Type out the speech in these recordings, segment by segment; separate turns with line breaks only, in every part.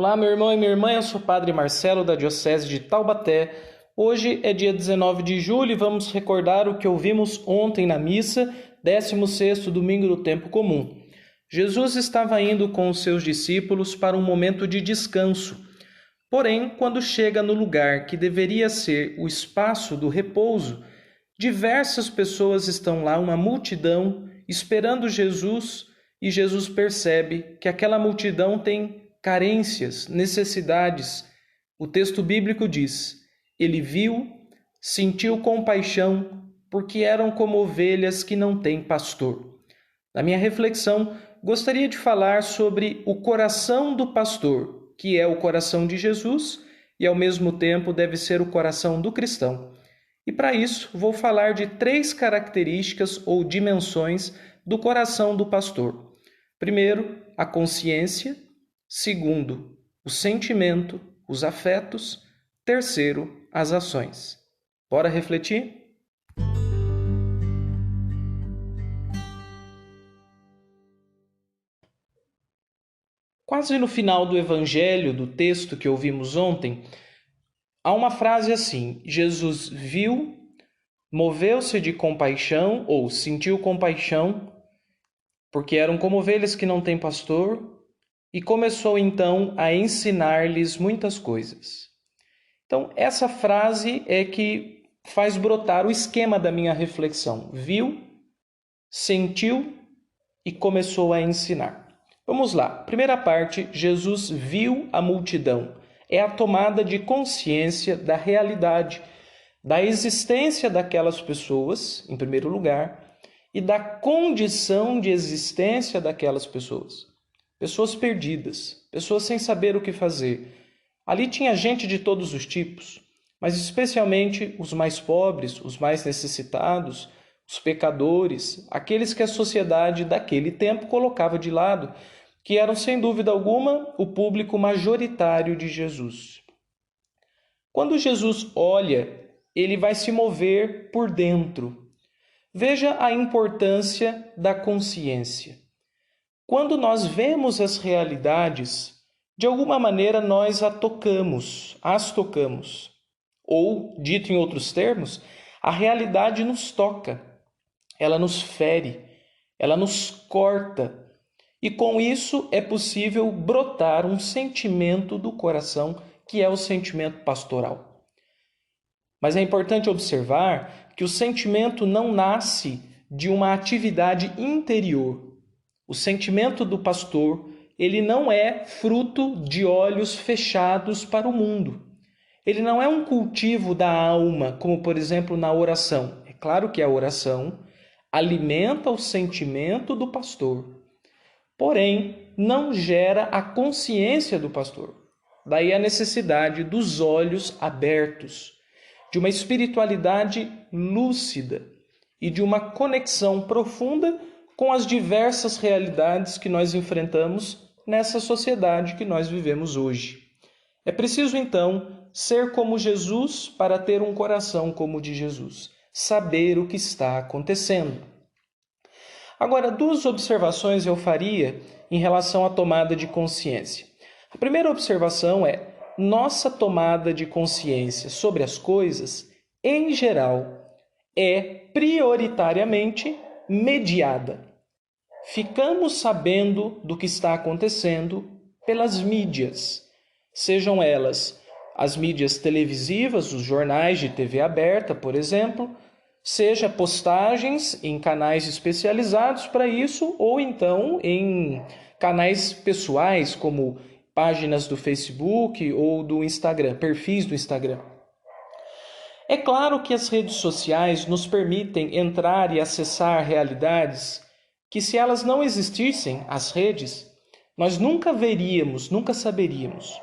Olá, meu irmão e minha irmã, eu sou o Padre Marcelo, da Diocese de Taubaté. Hoje é dia 19 de julho e vamos recordar o que ouvimos ontem na missa, 16º domingo do tempo comum. Jesus estava indo com os seus discípulos para um momento de descanso. Porém, quando chega no lugar que deveria ser o espaço do repouso, diversas pessoas estão lá, uma multidão, esperando Jesus, e Jesus percebe que aquela multidão tem carências, necessidades. O texto bíblico diz: ele viu, sentiu compaixão, porque eram como ovelhas que não têm pastor. Na minha reflexão, gostaria de falar sobre o coração do pastor, que é o coração de Jesus e ao mesmo tempo deve ser o coração do cristão. E para isso, vou falar de 3 características ou dimensões do coração do pastor. Primeiro, a consciência. Segundo, o sentimento, os afetos. Terceiro, as ações. Bora refletir? Quase no final do evangelho, do texto que ouvimos ontem, há uma frase assim: Jesus viu, moveu-se de compaixão ou sentiu compaixão, porque eram como ovelhas que não têm pastor, e começou então a ensinar-lhes muitas coisas. Então, essa frase é que faz brotar o esquema da minha reflexão. Viu, sentiu e começou a ensinar. Vamos lá. Primeira parte, Jesus viu a multidão. É a tomada de consciência da realidade, da existência daquelas pessoas, em primeiro lugar, e da condição de existência daquelas pessoas. Pessoas perdidas, pessoas sem saber o que fazer. Ali tinha gente de todos os tipos, mas especialmente os mais pobres, os mais necessitados, os pecadores, aqueles que a sociedade daquele tempo colocava de lado, que eram, sem dúvida alguma, o público majoritário de Jesus. Quando Jesus olha, ele vai se mover por dentro. Veja a importância da consciência. Quando nós vemos as realidades, de alguma maneira nós as tocamos. Ou, dito em outros termos, a realidade nos toca, ela nos fere, ela nos corta. E com isso é possível brotar um sentimento do coração, que é o sentimento pastoral. Mas é importante observar que o sentimento não nasce de uma atividade interior. O sentimento do pastor, ele não é fruto de olhos fechados para o mundo. Ele não é um cultivo da alma, como por exemplo na oração. É claro que a oração alimenta o sentimento do pastor, porém não gera a consciência do pastor. Daí a necessidade dos olhos abertos, de uma espiritualidade lúcida e de uma conexão profunda com as diversas realidades que nós enfrentamos nessa sociedade que nós vivemos hoje. É preciso, então, ser como Jesus para ter um coração como o de Jesus, saber o que está acontecendo. Agora, 2 observações eu faria em relação à tomada de consciência. A primeira observação é: nossa tomada de consciência sobre as coisas, em geral, é prioritariamente mediada. Ficamos sabendo do que está acontecendo pelas mídias, sejam elas as mídias televisivas, os jornais de TV aberta, por exemplo, seja postagens em canais especializados para isso, ou então em canais pessoais, como páginas do Facebook ou do Instagram, perfis do Instagram. É claro que as redes sociais nos permitem entrar e acessar realidades que, se elas não existissem, as redes, nós nunca veríamos, nunca saberíamos.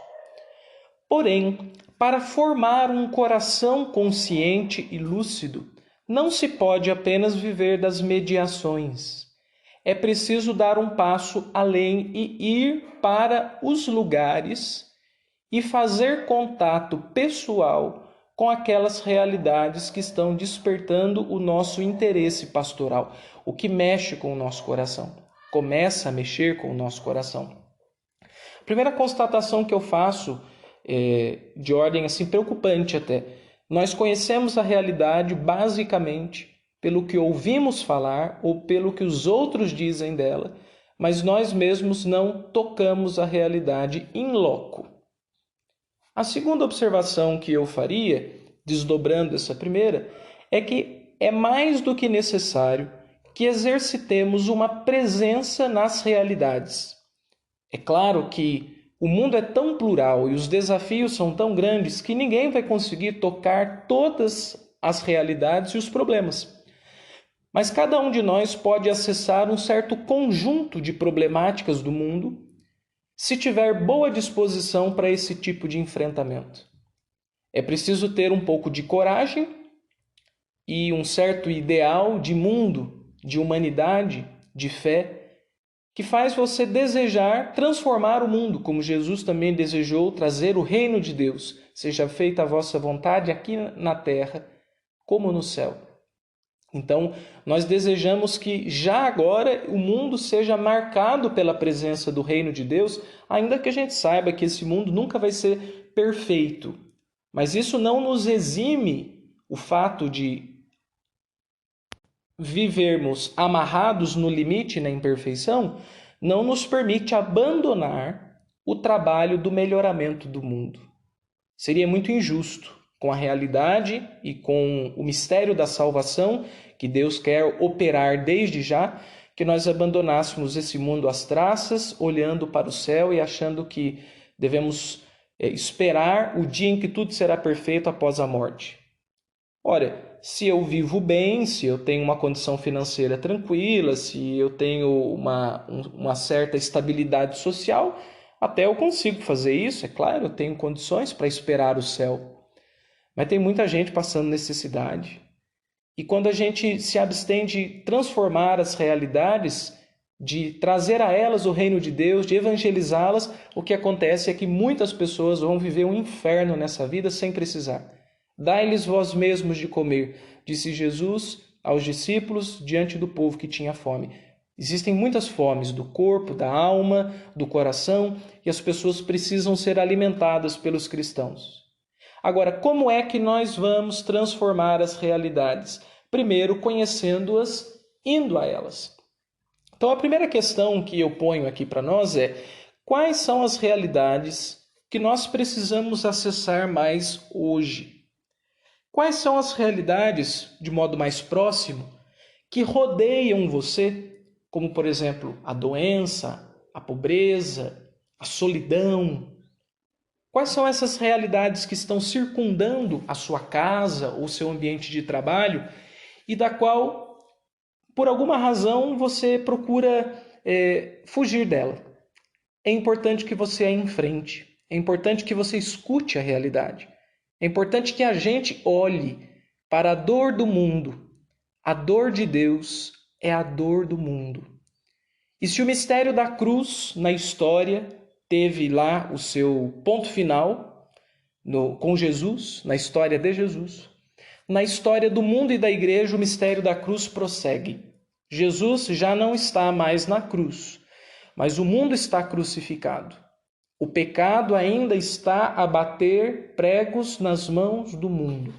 Porém, para formar um coração consciente e lúcido, não se pode apenas viver das mediações. É preciso dar um passo além e ir para os lugares e fazer contato pessoal com aquelas realidades que estão despertando o nosso interesse pastoral, o que mexe com o nosso coração, começa a mexer com o nosso coração. A primeira constatação que eu faço de ordem assim preocupante até. Nós conhecemos a realidade basicamente pelo que ouvimos falar ou pelo que os outros dizem dela, mas nós mesmos não tocamos a realidade in loco. A segunda observação que eu faria, desdobrando essa primeira, é que é mais do que necessário que exercitemos uma presença nas realidades. É claro que o mundo é tão plural e os desafios são tão grandes que ninguém vai conseguir tocar todas as realidades e os problemas. Mas cada um de nós pode acessar um certo conjunto de problemáticas do mundo se tiver boa disposição para esse tipo de enfrentamento. É preciso ter um pouco de coragem e um certo ideal de mundo, de humanidade, de fé, que faz você desejar transformar o mundo, como Jesus também desejou trazer o reino de Deus. Seja feita a vossa vontade aqui na terra, como no céu. Então, nós desejamos que já agora o mundo seja marcado pela presença do reino de Deus, ainda que a gente saiba que esse mundo nunca vai ser perfeito. Mas isso não nos exime o fato de vivermos amarrados no limite, na imperfeição, não nos permite abandonar o trabalho do melhoramento do mundo. Seria muito injusto com a realidade e com o mistério da salvação que Deus quer operar desde já, que nós abandonássemos esse mundo às traças, olhando para o céu e achando que devemos esperar o dia em que tudo será perfeito após a morte. Ora, se eu vivo bem, se eu tenho uma condição financeira tranquila, se eu tenho uma certa estabilidade social, até eu consigo fazer isso, é claro, eu tenho condições para esperar o céu. Mas tem muita gente passando necessidade. E quando a gente se abstém de transformar as realidades, de trazer a elas o reino de Deus, de evangelizá-las, o que acontece é que muitas pessoas vão viver um inferno nessa vida sem precisar. Dai-lhes vós mesmos de comer, disse Jesus aos discípulos diante do povo que tinha fome. Existem muitas fomes do corpo, da alma, do coração, e as pessoas precisam ser alimentadas pelos cristãos. Agora, como é que nós vamos transformar as realidades? Primeiro, conhecendo-as, indo a elas. Então, a primeira questão que eu ponho aqui para nós é: quais são as realidades que nós precisamos acessar mais hoje? Quais são as realidades, de modo mais próximo, que rodeiam você, como, por exemplo, a doença, a pobreza, a solidão? Quais são essas realidades que estão circundando a sua casa ou seu ambiente de trabalho e da qual, por alguma razão, você procura fugir dela? É importante que você a enfrente. É importante que você escute a realidade. É importante que a gente olhe para a dor do mundo. A dor de Deus é a dor do mundo. E se o mistério da cruz na história teve lá o seu ponto final com Jesus, na história de Jesus, na história do mundo e da igreja, o mistério da cruz prossegue. Jesus já não está mais na cruz, mas o mundo está crucificado. O pecado ainda está a bater pregos nas mãos do mundo.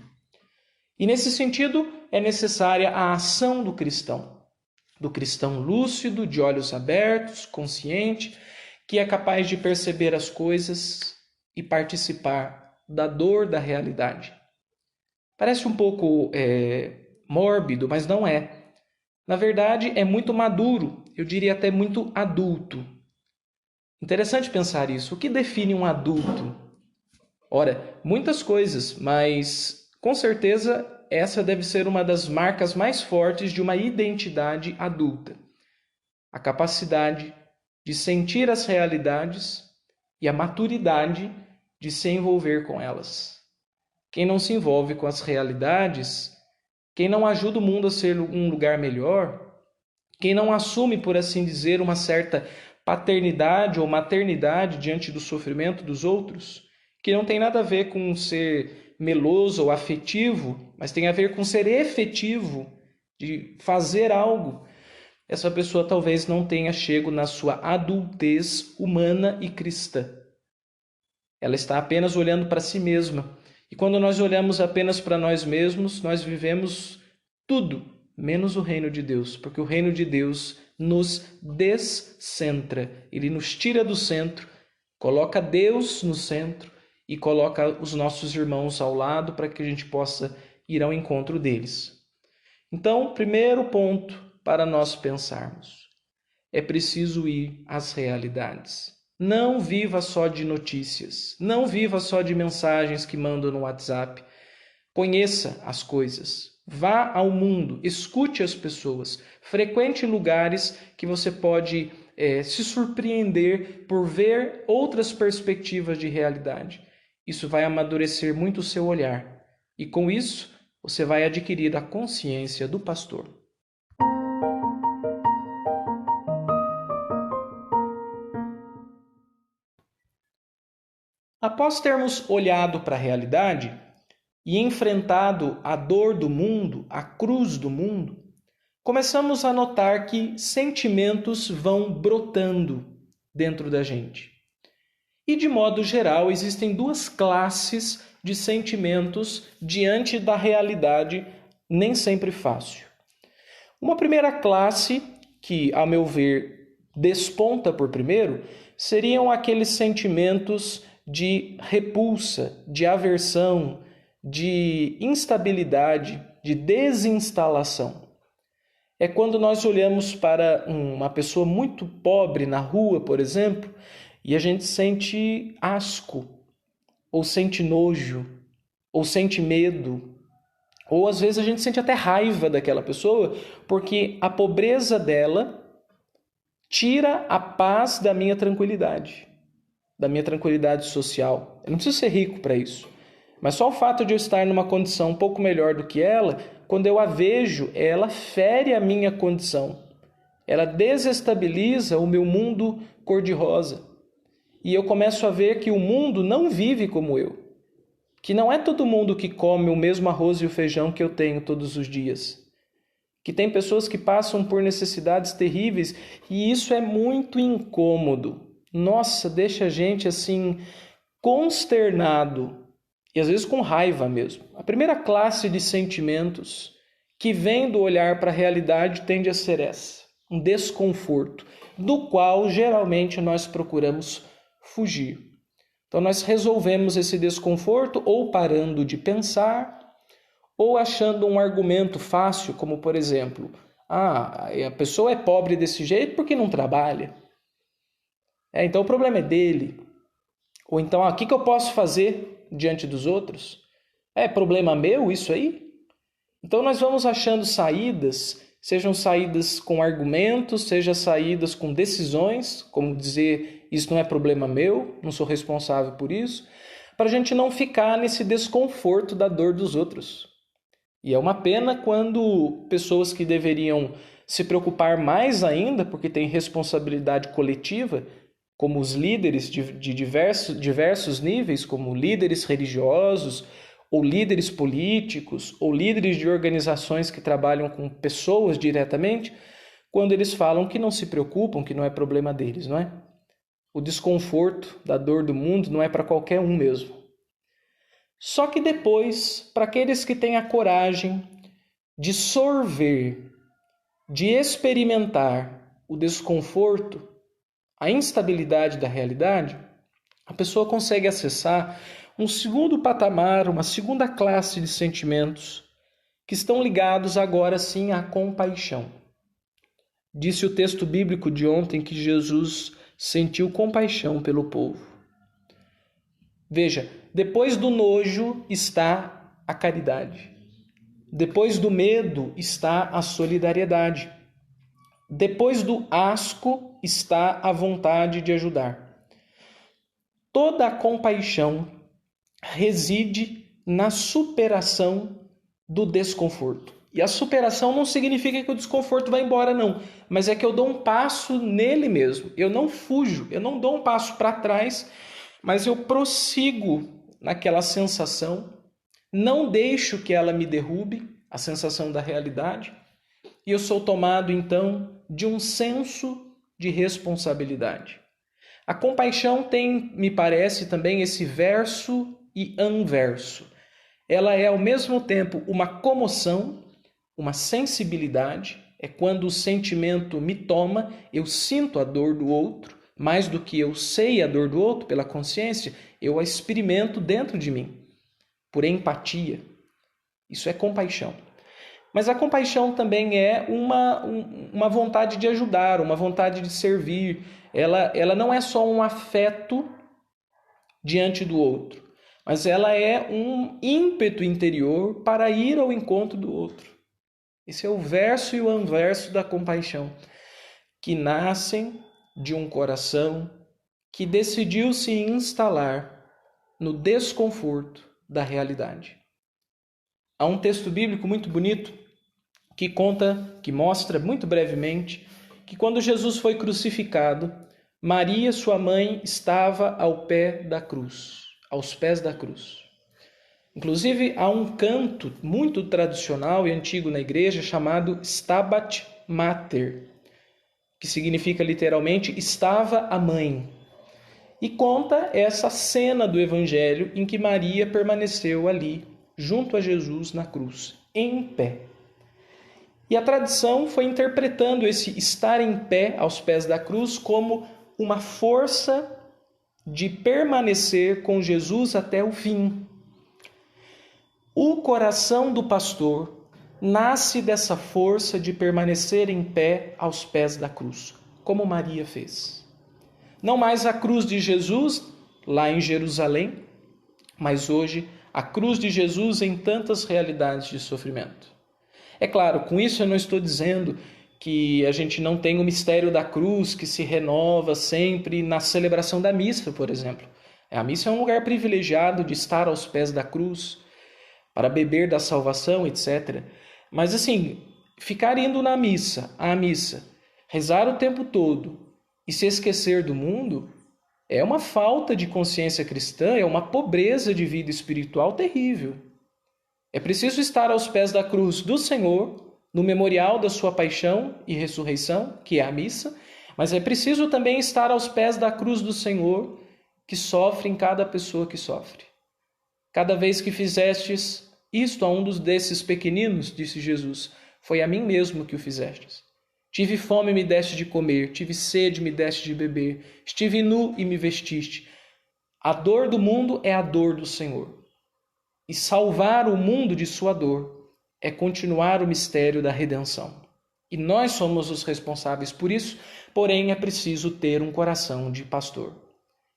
E nesse sentido, é necessária a ação do cristão lúcido, de olhos abertos, consciente, que é capaz de perceber as coisas e participar da dor da realidade. Parece um pouco mórbido, mas não é. Na verdade, é muito maduro, eu diria até muito adulto. Interessante pensar isso. O que define um adulto? Ora, muitas coisas, mas com certeza essa deve ser uma das marcas mais fortes de uma identidade adulta. A capacidade de sentir as realidades e a maturidade de se envolver com elas. Quem não se envolve com as realidades, quem não ajuda o mundo a ser um lugar melhor, quem não assume, por assim dizer, uma certa paternidade ou maternidade diante do sofrimento dos outros, que não tem nada a ver com ser meloso ou afetivo, mas tem a ver com ser efetivo, de fazer algo. essa pessoa talvez não tenha chego na sua adultez humana e cristã. Ela está apenas olhando para si mesma. E quando nós olhamos apenas para nós mesmos, nós vivemos tudo menos o reino de Deus, porque o reino de Deus nos descentra. Ele nos tira do centro, coloca Deus no centro e coloca os nossos irmãos ao lado para que a gente possa ir ao encontro deles. Então, primeiro ponto para nós pensarmos: é preciso ir às realidades. Não viva só de notícias, não viva só de mensagens que mandam no WhatsApp. Conheça as coisas, vá ao mundo, escute as pessoas, frequente lugares que você pode se surpreender por ver outras perspectivas de realidade. Isso vai amadurecer muito o seu olhar e com isso você vai adquirir a consciência do pastor. Após termos olhado para a realidade e enfrentado a dor do mundo, a cruz do mundo, começamos a notar que sentimentos vão brotando dentro da gente. E, de modo geral, existem duas classes de sentimentos diante da realidade nem sempre fácil. Uma primeira classe, que, a meu ver, desponta por primeiro, seriam aqueles sentimentos de repulsa, de aversão, de instabilidade, de desinstalação. É quando nós olhamos para uma pessoa muito pobre na rua, por exemplo, e a gente sente asco, ou sente nojo, ou sente medo, ou às vezes a gente sente até raiva daquela pessoa, porque a pobreza dela tira a paz da minha tranquilidade social. Eu não preciso ser rico para isso. Mas só o fato de eu estar numa condição um pouco melhor do que ela, quando eu a vejo, ela fere a minha condição. Ela desestabiliza o meu mundo cor-de-rosa. E eu começo a ver que o mundo não vive como eu. Que não é todo mundo que come o mesmo arroz e o feijão que eu tenho todos os dias. Que tem pessoas que passam por necessidades terríveis e isso é muito incômodo. Nossa, deixa a gente assim consternado e às vezes com raiva mesmo. A primeira classe de sentimentos que vem do olhar para a realidade tende a ser essa, um desconforto, do qual geralmente nós procuramos fugir. Então nós resolvemos esse desconforto ou parando de pensar ou achando um argumento fácil, como por exemplo, a pessoa é pobre desse jeito porque não trabalha. Então o problema é dele. Ou então, o que eu posso fazer diante dos outros? É problema meu isso aí? Então nós vamos achando saídas, sejam saídas com argumentos, sejam saídas com decisões, como dizer, isso não é problema meu, não sou responsável por isso, para a gente não ficar nesse desconforto da dor dos outros. E é uma pena quando pessoas que deveriam se preocupar mais ainda, porque têm responsabilidade coletiva, como os líderes de diversos níveis, como líderes religiosos, ou líderes políticos, ou líderes de organizações que trabalham com pessoas diretamente, quando eles falam que não se preocupam, que não é problema deles, não é? O desconforto da dor do mundo não é para qualquer um mesmo. Só que depois, para aqueles que têm a coragem de sorver, de experimentar o desconforto, a instabilidade da realidade, a pessoa consegue acessar um segundo patamar, uma segunda classe de sentimentos que estão ligados agora sim à compaixão. Disse o texto bíblico de ontem que Jesus sentiu compaixão pelo povo. Veja, depois do nojo está a caridade. Depois do medo está a solidariedade. Depois do asco está a vontade de ajudar. Toda a compaixão reside na superação do desconforto. E a superação não significa que o desconforto vai embora, não. Mas é que eu dou um passo nele mesmo. Eu não fujo, eu não dou um passo para trás, mas eu prossigo naquela sensação, não deixo que ela me derrube, a sensação da realidade, e eu sou tomado, então, de um senso de responsabilidade. A compaixão tem, me parece, também esse verso e anverso. Ela é ao mesmo tempo uma comoção, uma sensibilidade, é quando o sentimento me toma, eu sinto a dor do outro, mais do que eu sei a dor do outro pela consciência, eu a experimento dentro de mim, por empatia. Isso é compaixão. Mas a compaixão também é uma vontade de ajudar, uma vontade de servir. Ela não é só um afeto diante do outro, mas ela é um ímpeto interior para ir ao encontro do outro. Esse é o verso e o anverso da compaixão, que nascem de um coração que decidiu se instalar no desconforto da realidade. Há um texto bíblico muito bonito que conta, que mostra muito brevemente, que quando Jesus foi crucificado, Maria, sua mãe, estava ao pé da cruz, aos pés da cruz. Inclusive, há um canto muito tradicional e antigo na igreja chamado Stabat Mater, que significa literalmente estava a mãe. E conta essa cena do Evangelho em que Maria permaneceu ali, junto a Jesus na cruz, em pé. E a tradição foi interpretando esse estar em pé aos pés da cruz como uma força de permanecer com Jesus até o fim. O coração do pastor nasce dessa força de permanecer em pé aos pés da cruz, como Maria fez. Não mais a cruz de Jesus, lá em Jerusalém, mas hoje a cruz de Jesus em tantas realidades de sofrimento. É claro, com isso eu não estou dizendo que a gente não tem o mistério da cruz que se renova sempre na celebração da missa, por exemplo. A missa é um lugar privilegiado de estar aos pés da cruz, para beber da salvação, etc. Mas assim, ficar indo à missa, rezar o tempo todo e se esquecer do mundo é uma falta de consciência cristã, é uma pobreza de vida espiritual terrível. É preciso estar aos pés da cruz do Senhor, no memorial da sua paixão e ressurreição, que é a missa, mas é preciso também estar aos pés da cruz do Senhor, que sofre em cada pessoa que sofre. Cada vez que fizestes isto a um desses pequeninos, disse Jesus, foi a mim mesmo que o fizestes. Tive fome e me deste de comer, tive sede e me deste de beber, estive nu e me vestiste. A dor do mundo é a dor do Senhor. E salvar o mundo de sua dor é continuar o mistério da redenção. E nós somos os responsáveis por isso, porém é preciso ter um coração de pastor.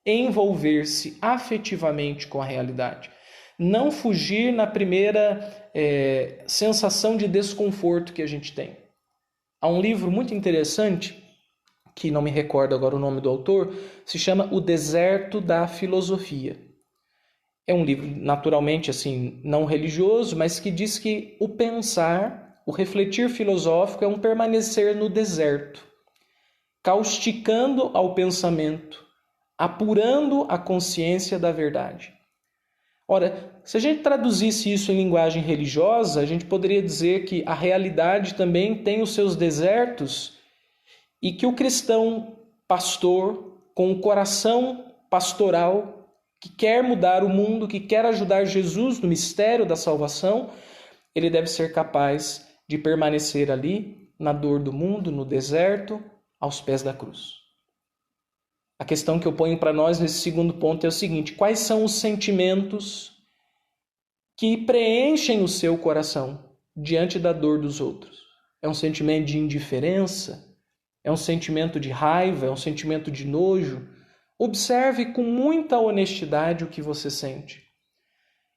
Envolver-se afetivamente com a realidade. Não fugir na primeira sensação de desconforto que a gente tem. Há um livro muito interessante, que não me recordo agora o nome do autor, se chama O Deserto da Filosofia. É um livro, naturalmente, assim, não religioso, mas que diz que o pensar, o refletir filosófico é um permanecer no deserto, causticando ao pensamento, apurando a consciência da verdade. Ora, se a gente traduzisse isso em linguagem religiosa, a gente poderia dizer que a realidade também tem os seus desertos e que o cristão pastor, com o coração pastoral, que quer mudar o mundo, que quer ajudar Jesus no mistério da salvação, ele deve ser capaz de permanecer ali, na dor do mundo, no deserto, aos pés da cruz. A questão que eu ponho para nós nesse segundo ponto é o seguinte: quais são os sentimentos que preenchem o seu coração diante da dor dos outros? É um sentimento de indiferença? É um sentimento de raiva? É um sentimento de nojo? Observe com muita honestidade o que você sente.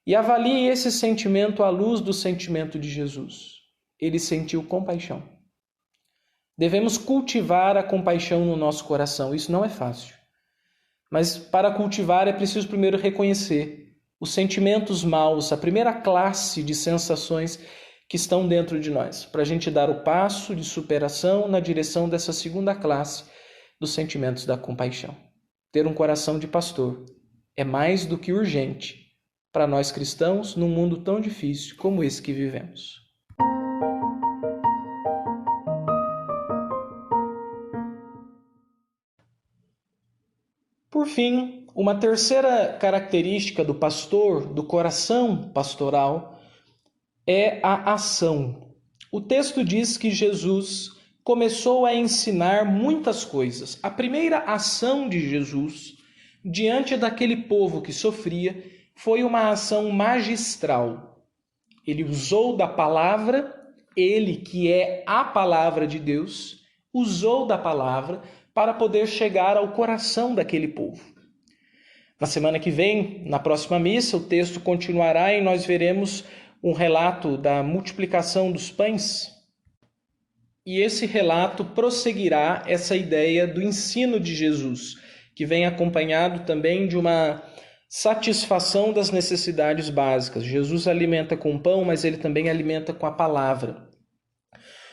E avalie esse sentimento à luz do sentimento de Jesus. Ele sentiu compaixão. Devemos cultivar a compaixão no nosso coração. Isso não é fácil. Mas para cultivar é preciso primeiro reconhecer os sentimentos maus, a primeira classe de sensações que estão dentro de nós, para a gente dar o passo de superação na direção dessa segunda classe dos sentimentos da compaixão. Ter um coração de pastor é mais do que urgente para nós cristãos num mundo tão difícil como esse que vivemos. Por fim, uma terceira característica do pastor, do coração pastoral, é a ação. O texto diz que Jesus começou a ensinar muitas coisas. A primeira ação de Jesus, diante daquele povo que sofria, foi uma ação magistral. Ele usou da palavra, ele que é a palavra de Deus, usou da palavra para poder chegar ao coração daquele povo. Na semana que vem, na próxima missa, o texto continuará e nós veremos um relato da multiplicação dos pães. E esse relato prosseguirá essa ideia do ensino de Jesus, que vem acompanhado também de uma satisfação das necessidades básicas. Jesus alimenta com pão, mas ele também alimenta com a palavra.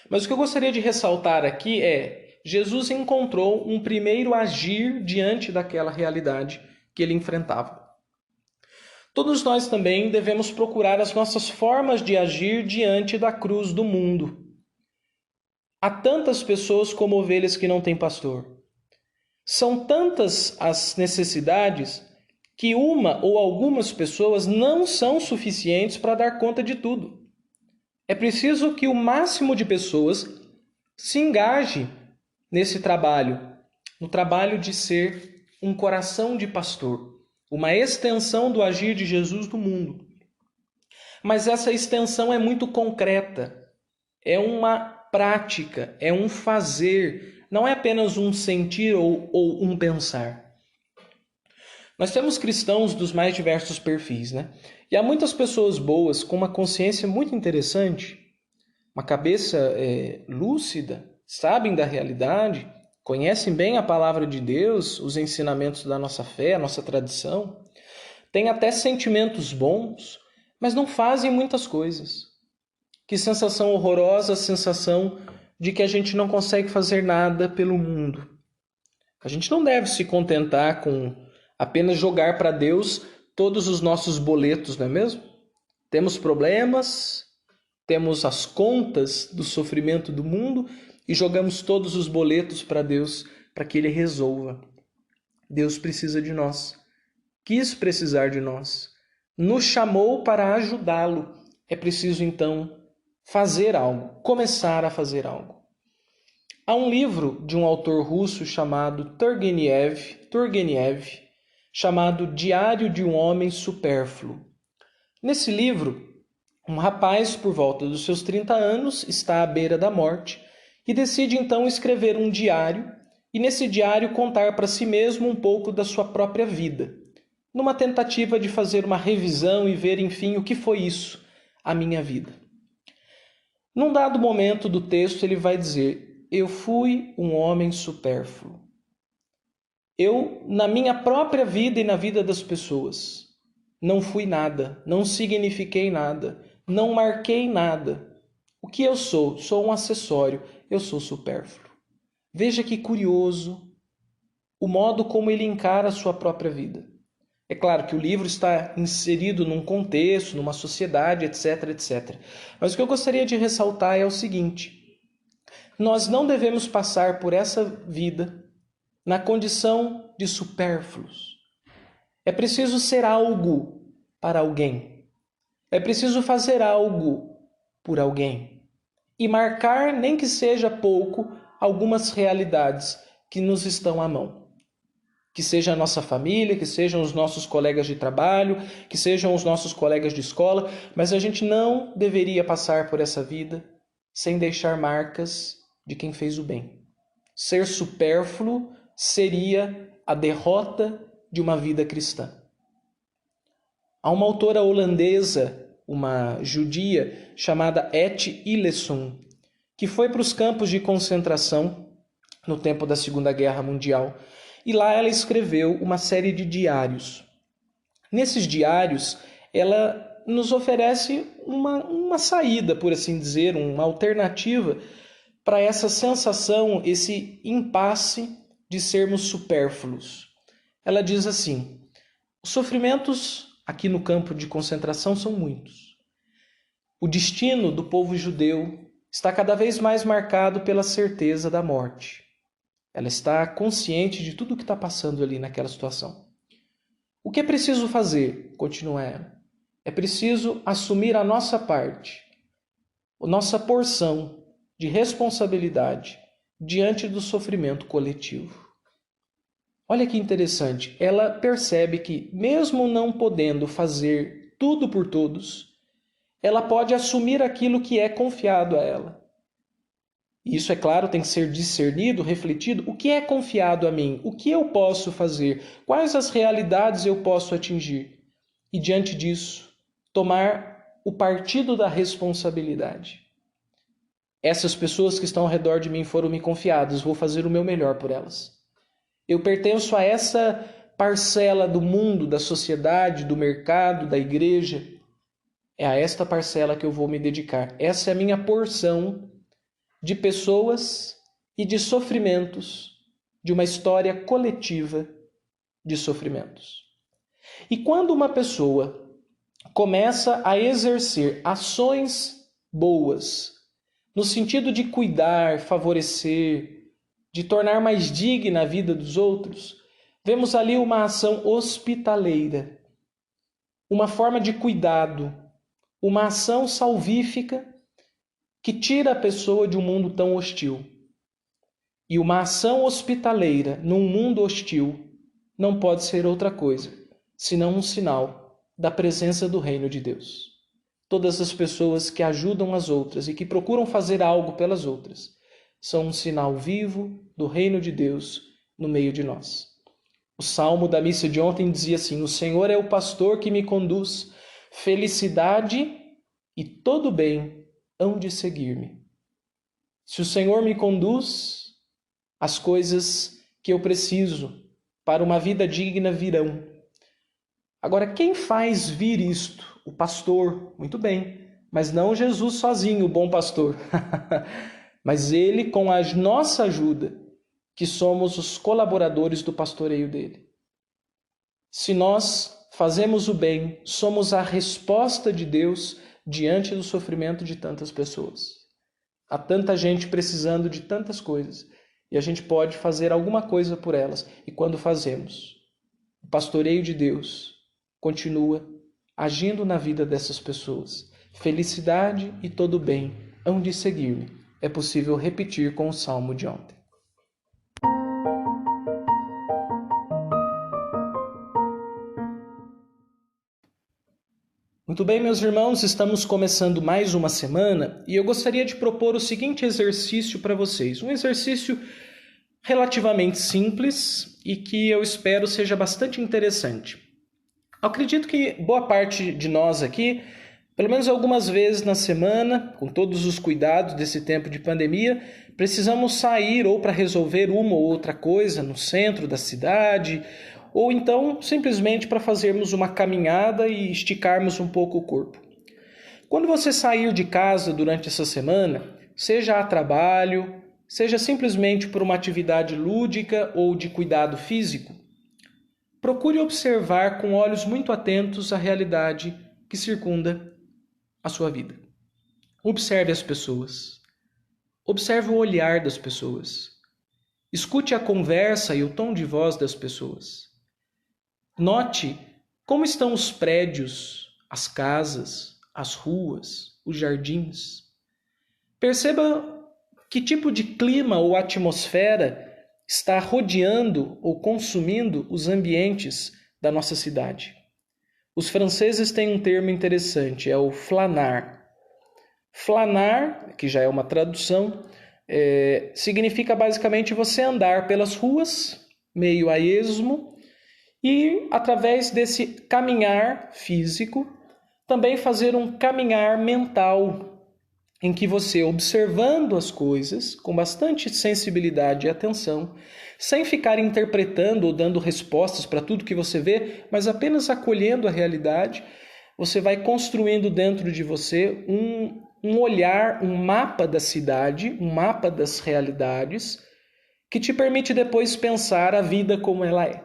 Mas o que eu gostaria de ressaltar aqui é: Jesus encontrou um primeiro agir diante daquela realidade que ele enfrentava. Todos nós também devemos procurar as nossas formas de agir diante da cruz do mundo. Há tantas pessoas como ovelhas que não têm pastor. São tantas as necessidades que uma ou algumas pessoas não são suficientes para dar conta de tudo. É preciso que o máximo de pessoas se engaje nesse trabalho, no trabalho de ser um coração de pastor, uma extensão do agir de Jesus no mundo. Mas essa extensão é muito concreta, é uma prática, é um fazer, não é apenas um sentir ou um pensar. Nós temos cristãos dos mais diversos perfis, né? E há muitas pessoas boas com uma consciência muito interessante, uma cabeça lúcida, sabem da realidade, conhecem bem a palavra de Deus, os ensinamentos da nossa fé, a nossa tradição, têm até sentimentos bons, mas não fazem muitas coisas. Que sensação horrorosa, a sensação de que a gente não consegue fazer nada pelo mundo. A gente não deve se contentar com apenas jogar para Deus todos os nossos boletos, não é mesmo? Temos problemas, temos as contas do sofrimento do mundo e jogamos todos os boletos para Deus para que Ele resolva. Deus precisa de nós, quis precisar de nós, nos chamou para ajudá-lo. É preciso então fazer algo, começar a fazer algo. Há um livro de um autor russo chamado Turgenev, chamado Diário de um Homem Supérfluo. Nesse livro, um rapaz por volta dos seus 30 anos está à beira da morte e decide então escrever um diário e nesse diário contar para si mesmo um pouco da sua própria vida, numa tentativa de fazer uma revisão e ver, enfim, o que foi isso, a minha vida. Num dado momento do texto ele vai dizer: eu fui um homem supérfluo. Eu, na minha própria vida e na vida das pessoas, não fui nada, não signifiquei nada, não marquei nada. O que eu sou? Sou um acessório, eu sou supérfluo. Veja que curioso o modo como ele encara a sua própria vida. É claro que o livro está inserido num contexto, numa sociedade, etc, etc. Mas o que eu gostaria de ressaltar é o seguinte: nós não devemos passar por essa vida na condição de supérfluos. É preciso ser algo para alguém. É preciso fazer algo por alguém. E marcar, nem que seja pouco, algumas realidades que nos estão à mão. Que seja a nossa família, que sejam os nossos colegas de trabalho, que sejam os nossos colegas de escola, mas a gente não deveria passar por essa vida sem deixar marcas de quem fez o bem. Ser supérfluo seria a derrota de uma vida cristã. Há uma autora holandesa, uma judia, chamada Et Hillesum, que foi para os campos de concentração no tempo da Segunda Guerra Mundial, e lá ela escreveu uma série de diários. Nesses diários, ela nos oferece uma saída, por assim dizer, uma alternativa para essa sensação, esse impasse de sermos supérfluos. Ela diz assim: os sofrimentos aqui no campo de concentração são muitos. O destino do povo judeu está cada vez mais marcado pela certeza da morte. Ela está consciente de tudo o que está passando ali naquela situação. O que é preciso fazer? Continua ela. É preciso assumir a nossa parte, a nossa porção de responsabilidade diante do sofrimento coletivo. Olha que interessante, ela percebe que, mesmo não podendo fazer tudo por todos, ela pode assumir aquilo que é confiado a ela. E isso, é claro, tem que ser discernido, refletido. O que é confiado a mim? O que eu posso fazer? Quais as realidades eu posso atingir? E, diante disso, tomar o partido da responsabilidade. Essas pessoas que estão ao redor de mim foram me confiadas, vou fazer o meu melhor por elas. Eu pertenço a essa parcela do mundo, da sociedade, do mercado, da igreja. É a esta parcela que eu vou me dedicar. Essa é a minha porção de pessoas e de sofrimentos, de uma história coletiva de sofrimentos. E quando uma pessoa começa a exercer ações boas, no sentido de cuidar, favorecer, de tornar mais digna a vida dos outros, vemos ali uma ação hospitaleira, uma forma de cuidado, uma ação salvífica que tira a pessoa de um mundo tão hostil. E uma ação hospitaleira num mundo hostil não pode ser outra coisa, senão um sinal da presença do reino de Deus. Todas as pessoas que ajudam as outras e que procuram fazer algo pelas outras são um sinal vivo do reino de Deus no meio de nós. O salmo da missa de ontem dizia assim: o Senhor é o pastor que me conduz, felicidade e todo bem hão de seguir-me. Se o Senhor me conduz, as coisas que eu preciso para uma vida digna virão. Agora, quem faz vir isto? O pastor, muito bem, mas não Jesus sozinho, o bom pastor. Mas ele com a nossa ajuda, que somos os colaboradores do pastoreio dele. Se nós fazemos o bem, somos a resposta de Deus diante do sofrimento de tantas pessoas. Há tanta gente precisando de tantas coisas e a gente pode fazer alguma coisa por elas. E quando fazemos, o pastoreio de Deus continua agindo na vida dessas pessoas. Felicidade e todo bem hão de seguir-me. É possível repetir com o salmo de ontem. Muito bem, meus irmãos, estamos começando mais uma semana e eu gostaria de propor o seguinte exercício para vocês. Um exercício relativamente simples e que eu espero seja bastante interessante. Eu acredito que boa parte de nós aqui, pelo menos algumas vezes na semana, com todos os cuidados desse tempo de pandemia, precisamos sair ou para resolver uma ou outra coisa no centro da cidade, ou então simplesmente para fazermos uma caminhada e esticarmos um pouco o corpo. Quando você sair de casa durante essa semana, seja a trabalho, seja simplesmente por uma atividade lúdica ou de cuidado físico, procure observar com olhos muito atentos a realidade que circunda a sua vida. Observe as pessoas. Observe o olhar das pessoas. Escute a conversa e o tom de voz das pessoas. Note como estão os prédios, as casas, as ruas, os jardins. Perceba que tipo de clima ou atmosfera está rodeando ou consumindo os ambientes da nossa cidade. Os franceses têm um termo interessante, é o flâner. Flâner, que já é uma tradução, significa basicamente você andar pelas ruas, meio a esmo, e através desse caminhar físico, também fazer um caminhar mental, em que você, observando as coisas com bastante sensibilidade e atenção, sem ficar interpretando ou dando respostas para tudo que você vê, mas apenas acolhendo a realidade, você vai construindo dentro de você um olhar, um mapa da cidade, um mapa das realidades, que te permite depois pensar a vida como ela é.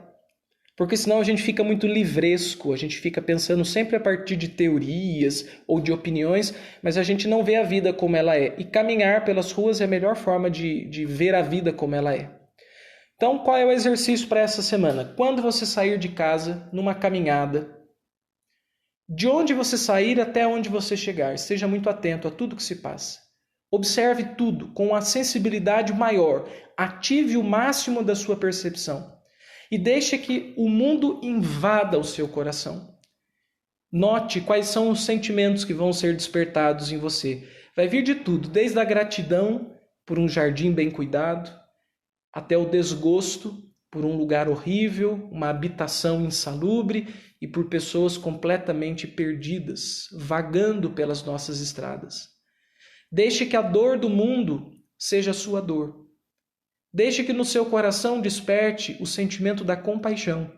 Porque senão a gente fica muito livresco, a gente fica pensando sempre a partir de teorias ou de opiniões, mas a gente não vê a vida como ela é. E caminhar pelas ruas é a melhor forma de ver a vida como ela é. Então, qual é o exercício para essa semana? Quando você sair de casa, numa caminhada, de onde você sair até onde você chegar, esteja muito atento a tudo que se passa. Observe tudo com a sensibilidade maior, ative o máximo da sua percepção e deixe que o mundo invada o seu coração. Note quais são os sentimentos que vão ser despertados em você. Vai vir de tudo, desde a gratidão por um jardim bem cuidado, até o desgosto por um lugar horrível, uma habitação insalubre e por pessoas completamente perdidas, vagando pelas nossas estradas. Deixe que a dor do mundo seja a sua dor. Deixe que no seu coração desperte o sentimento da compaixão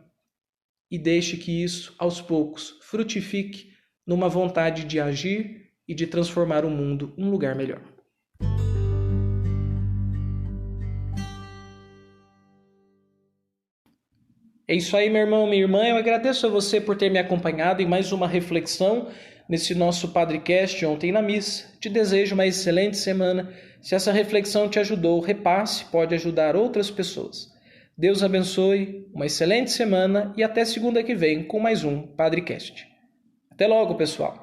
e deixe que isso, aos poucos, frutifique numa vontade de agir e de transformar o mundo um lugar melhor. É isso aí, meu irmão, minha irmã. Eu agradeço a você por ter me acompanhado em mais uma reflexão nesse nosso Padrecast ontem na missa. Te desejo uma excelente semana. Se essa reflexão te ajudou, repasse, pode ajudar outras pessoas. Deus abençoe, uma excelente semana e até segunda que vem com mais um Padrecast. Até logo, pessoal!